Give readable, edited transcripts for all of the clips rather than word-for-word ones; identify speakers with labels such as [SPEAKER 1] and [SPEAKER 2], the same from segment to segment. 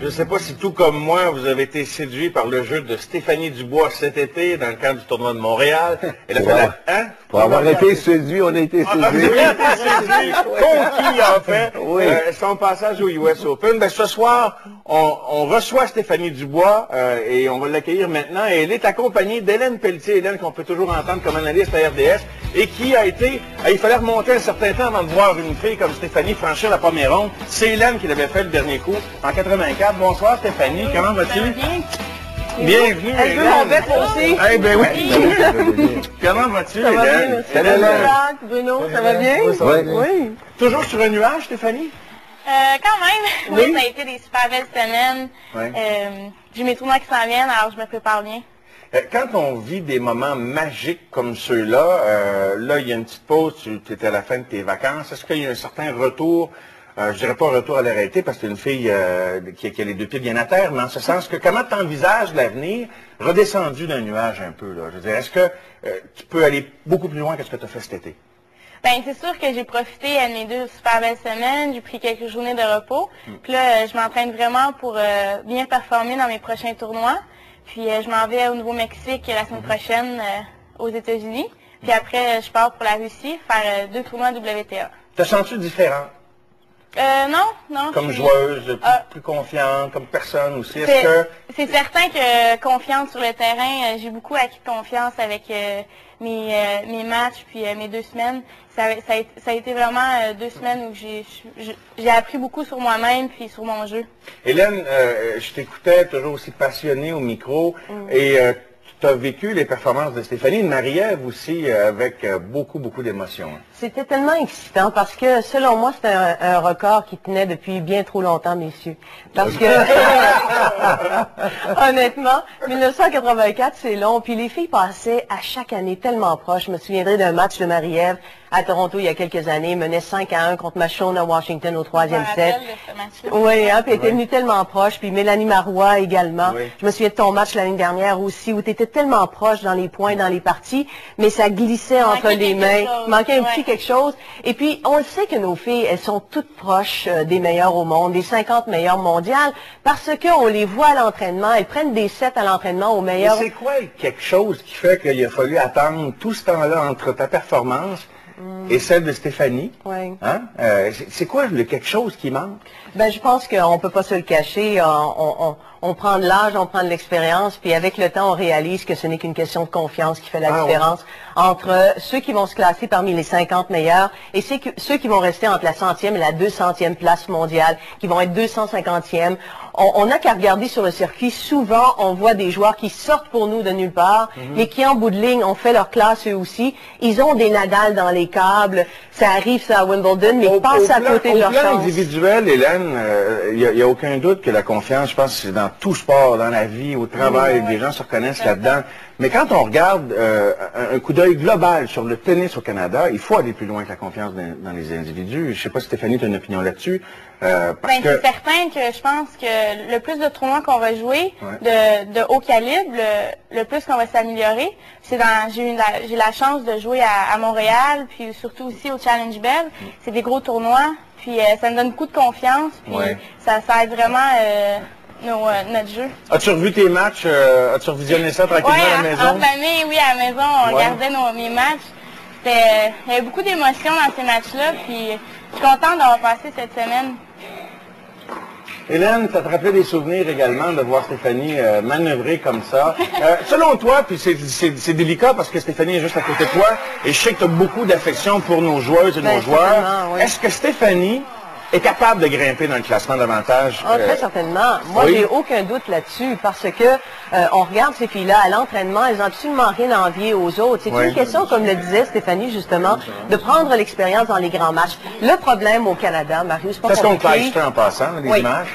[SPEAKER 1] Je ne sais pas si tout comme moi, vous avez été séduit par le jeu de Stéphanie Dubois cet été dans le cadre du tournoi de Montréal. Elle a fait la... Hein?
[SPEAKER 2] Pour avoir été séduit, on a été séduit.
[SPEAKER 1] Conquis, en fait.
[SPEAKER 2] Oui.
[SPEAKER 1] Son passage au US Open. Ben, ce soir, on reçoit Stéphanie Dubois et on va l'accueillir maintenant. Et elle est accompagnée d'Hélène Pelletier. Hélène, qu'on peut toujours entendre comme analyste à RDS et qui a été... il fallait remonter un certain temps avant de voir une fille comme Stéphanie franchir la première ronde. C'est Hélène qui l'avait fait le dernier coup en 84. Bonsoir Stéphanie, comment vas-tu? Bienvenue.
[SPEAKER 3] Elle veut mon bec aussi.
[SPEAKER 1] Eh ben oui. Comment vas-tu,
[SPEAKER 3] Ça va bien,
[SPEAKER 1] Hélène?
[SPEAKER 3] merci. Salut, Jacques, Bruno, ça va bien?
[SPEAKER 2] Oui, ça va bien.
[SPEAKER 3] Oui.
[SPEAKER 1] Toujours sur un nuage, Stéphanie?
[SPEAKER 4] Quand même. Oui, ça a été des super belles semaines.
[SPEAKER 1] Ouais.
[SPEAKER 4] J'ai mes tournois qui s'en viennent, alors je me prépare bien.
[SPEAKER 1] Quand on vit des moments magiques comme ceux-là, là, il y a une petite pause, tu étais à la fin de tes vacances. Est-ce qu'il y a un certain retour, je dirais pas retour à la réalité, parce que c'est une fille qui a les deux pieds bien à terre, mais en ce sens que comment tu envisages l'avenir redescendu d'un nuage un peu, là? Je veux dire, est-ce que tu peux aller beaucoup plus loin que ce que tu as fait cet été?
[SPEAKER 4] Ben, c'est sûr que j'ai profité de mes 2 super belles semaines. J'ai pris quelques journées de repos. Puis là, je m'entraîne vraiment pour bien performer dans mes prochains tournois. Puis je m'en vais au Nouveau-Mexique la semaine prochaine aux États-Unis. Puis après, je pars pour la Russie faire 2 tournois WTA.
[SPEAKER 1] Te sens-tu différente?
[SPEAKER 4] Non.
[SPEAKER 1] Comme joueuse, plus confiante, comme personne aussi?
[SPEAKER 4] C'est certain que confiance sur le terrain, j'ai beaucoup acquis de confiance avec mes matchs, puis mes 2 semaines. Ça a été vraiment 2 semaines où j'ai appris beaucoup sur moi-même, puis sur mon jeu.
[SPEAKER 1] Hélène, je t'écoutais toujours aussi passionnée au micro, et tu as vécu les performances de Stéphanie et de Marie-Ève aussi avec beaucoup d'émotions.
[SPEAKER 3] C'était tellement excitant parce que, selon moi, c'était un record qui tenait depuis bien trop longtemps, messieurs. Parce que, honnêtement, 1984, c'est long. Puis les filles passaient à chaque année tellement proches. Je me souviendrai d'un match de Marie-Ève à Toronto il y a quelques années. Menait 5-1 contre Machon à Washington au 3e set. Oui, hein, puis elle était venue tellement proche. Puis Mélanie Marois également.
[SPEAKER 1] Oui.
[SPEAKER 3] Je me souviens de ton match l'année dernière aussi, où tu étais tellement proche dans les points, dans les parties, mais ça glissait entre les mains. Manquait un petit quelque chose. Et puis, on le sait que nos filles, elles sont toutes proches des meilleures au monde, des 50 meilleures mondiales, parce qu'on les voit à l'entraînement, elles prennent des sets à l'entraînement aux meilleurs.
[SPEAKER 1] Mais c'est quoi quelque chose qui fait qu'il a fallu attendre tout ce temps-là entre ta performance et celle de Stéphanie?
[SPEAKER 3] Oui.
[SPEAKER 1] Hein? C'est quoi le quelque chose qui manque?
[SPEAKER 3] Ben, je pense qu'on peut pas se le cacher. On prend de l'âge, on prend de l'expérience, puis avec le temps, on réalise que ce n'est qu'une question de confiance qui fait la différence entre ceux qui vont se classer parmi les 50 meilleurs et ceux qui vont rester entre la 100e et la 200e place mondiale, qui vont être 250e. On n'a qu'à regarder sur le circuit. Souvent, on voit des joueurs qui sortent pour nous de nulle part, mais qui, en bout de ligne, ont fait leur classe eux aussi. Ils ont des Nadal dans les câbles. Ça arrive, ça, à Wimbledon, mais ils passent à côté de leur
[SPEAKER 1] chance. Au plan
[SPEAKER 3] chance.
[SPEAKER 1] individuel, Hélène, il n'y a aucun doute que la confiance, je pense, c'est dans tout sport, dans la vie, au travail, les gens se reconnaissent là-dedans. Mais quand on regarde un coup d'œil global sur le tennis au Canada, il faut aller plus loin que la confiance dans les individus. Je ne sais pas, Stéphanie, tu as une opinion là-dessus.
[SPEAKER 4] C'est certain que je pense que le plus de tournois qu'on va jouer de haut calibre, le plus qu'on va s'améliorer. J'ai la chance de jouer à Montréal, puis surtout aussi au Challenge Bell. C'est des gros tournois, puis ça me donne beaucoup de confiance, puis ça aide vraiment notre jeu.
[SPEAKER 1] As-tu revu tes matchs? As-tu revisionné ça tranquillement à la maison?
[SPEAKER 4] En famille, oui, à la maison, on regardait mes matchs. Il y avait beaucoup d'émotions dans ces matchs-là, puis je suis contente d'avoir passé cette semaine.
[SPEAKER 1] Hélène, ça te rappelait des souvenirs également de voir Stéphanie manœuvrer comme ça. Selon toi, puis c'est délicat parce que Stéphanie est juste à côté de toi, et je sais que tu as beaucoup d'affection pour nos joueuses et nos joueurs.
[SPEAKER 3] Oui.
[SPEAKER 1] Est-ce que Stéphanie est capable de grimper dans le classement davantage?
[SPEAKER 3] Très certainement. Moi, j'ai aucun doute là-dessus parce que on regarde ces filles-là à l'entraînement, elles n'ont absolument rien à envier aux autres. C'est une question, comme le disait Stéphanie, justement, de prendre l'expérience dans les grands matchs. Le problème au Canada, Marius, c'est pas compliqué.
[SPEAKER 1] C'est ce qu'on en passant, les images.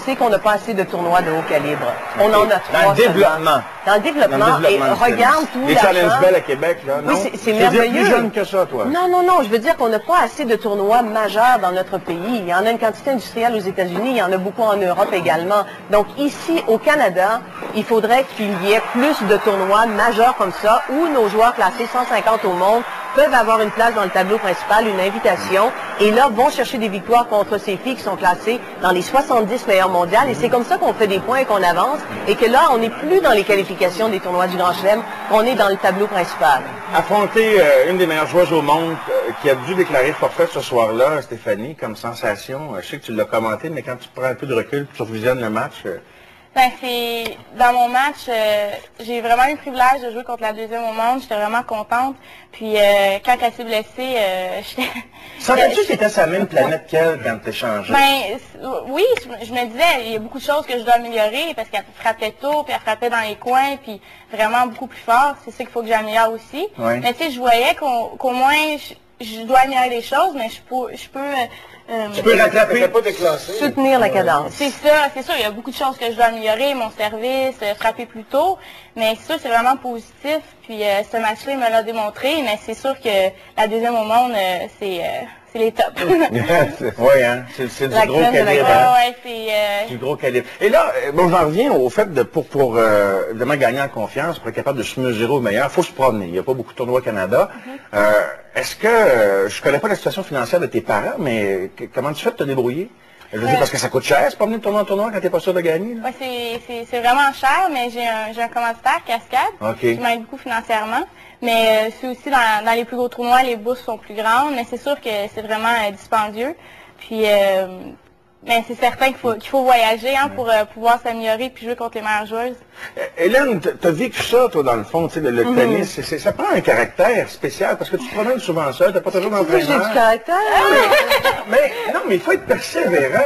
[SPEAKER 3] C'est qu'on n'a pas assez de tournois de haut calibre. On en a 3
[SPEAKER 1] Dans le développement.
[SPEAKER 3] Dans le développement. Et regarde tout
[SPEAKER 1] les Challenge Bell à Québec, là, non?
[SPEAKER 3] Oui, c'est merveilleux.
[SPEAKER 1] Plus jeune que ça, toi.
[SPEAKER 3] Non. Je veux dire qu'on n'a pas assez de tournois majeurs dans notre pays. Il y en a une quantité industrielle aux États-Unis, il y en a beaucoup en Europe également. Donc ici, au Canada, il faudrait qu'il y ait plus de tournois majeurs comme ça, où nos joueurs classés 150 au monde peuvent avoir une place dans le tableau principal, une invitation, et là, vont chercher des victoires contre ces filles qui sont classées dans les 70 meilleures mondiales. Et c'est comme ça qu'on fait des points et qu'on avance, et que là, on n'est plus dans les qualifications des tournois du Grand Chelem, on est dans le tableau principal.
[SPEAKER 1] Affronter une des meilleures joueuses au monde qui a dû déclarer forfait ce soir-là, Stéphanie, comme sensation, je sais que tu l'as commenté, mais quand tu prends un peu de recul, tu revisionnes le match...
[SPEAKER 4] Ben, c'est dans mon match, j'ai vraiment eu le privilège de jouer contre la deuxième au monde. J'étais vraiment contente. Puis quand elle s'est blessée, j'étais...
[SPEAKER 1] Sentais-tu que c'était sa même planète qu'elle quand t'es changé?
[SPEAKER 4] Ben oui, je me disais, il y a beaucoup de choses que je dois améliorer parce qu'elle frappait tôt, puis elle frappait dans les coins, puis vraiment beaucoup plus fort. C'est ça qu'il faut que j'améliore aussi. Oui. Mais tu sais, je voyais qu'au moins je dois améliorer les choses, mais je peux
[SPEAKER 1] tu peux rattraper,
[SPEAKER 2] pas déclassé.
[SPEAKER 3] Soutenir la cadence.
[SPEAKER 4] C'est ça, c'est sûr. Il y a beaucoup de choses que je dois améliorer, mon service, frapper plus tôt. Mais ça, c'est vraiment positif. Puis ce match-là, il me l'a démontré. Mais c'est sûr que la deuxième au monde, c'est les tops.
[SPEAKER 1] Oui, hein? C'est du gros calibre.
[SPEAKER 4] C'est
[SPEAKER 1] du gros calibre. Et là, bon, j'en reviens au fait de pour évidemment gagner en confiance, pour être capable de se mesurer au meilleur, il faut se promener. Il n'y a pas beaucoup de tournois au Canada. Est-ce que, je connais pas la situation financière de tes parents, mais comment tu fais de te débrouiller? Je veux dire, parce que ça coûte cher, se promener de tournoi en tournoi quand t'es pas sûr de gagner.
[SPEAKER 4] Oui, c'est vraiment cher, mais j'ai un commanditaire, Cascade, qui m'aide beaucoup financièrement. Mais c'est aussi dans les plus gros tournois, les bourses sont plus grandes, mais c'est sûr que c'est vraiment dispendieux. Puis, mais c'est certain qu'il faut voyager pour pouvoir s'améliorer puis jouer contre les meilleures joueuses.
[SPEAKER 1] Hélène, t'as vécu ça, toi, dans le fond, tu sais, le tennis, ça prend un caractère spécial, parce que tu te promènes souvent seul, t'as pas toujours d'entraîneur.
[SPEAKER 3] J'ai du caractère.
[SPEAKER 1] Non, mais il faut être persévérant.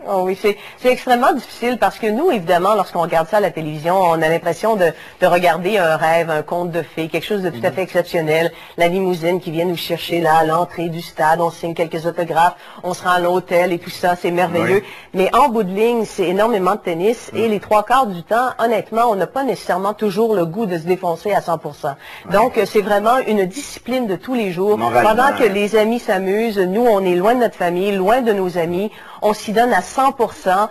[SPEAKER 3] Oh oui, c'est extrêmement difficile, parce que nous, évidemment, lorsqu'on regarde ça à la télévision, on a l'impression de regarder un rêve, un conte de fées, quelque chose de tout à fait exceptionnel, la limousine qui vient nous chercher là, à l'entrée du stade, on signe quelques autographes, on se rend à l'hôtel et tout ça, c'est merveilleux. Oui. Mais en bout de ligne, c'est énormément de tennis, et les trois quarts du temps, honnêtement, on n'a pas nécessairement toujours le goût de se défoncer à 100%. Donc, c'est vraiment une discipline de tous les jours. Pendant que les amis s'amusent, nous, on est loin de notre famille, loin de nos amis, on s'y donne à 100%,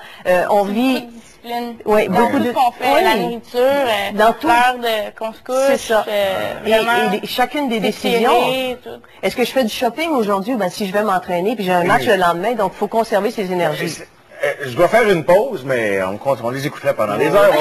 [SPEAKER 3] on vit...
[SPEAKER 4] Oui, beaucoup de qu'on fait, la nourriture,
[SPEAKER 3] dans tout,
[SPEAKER 4] l'heure qu'on se couche,
[SPEAKER 3] c'est ça. Et chacune des décisions. Est-ce que je fais du shopping aujourd'hui? Ben, si je vais m'entraîner, puis j'ai un match le lendemain, donc il faut conserver ses énergies.
[SPEAKER 1] Je dois faire une pause, mais on les écouterait pendant des heures.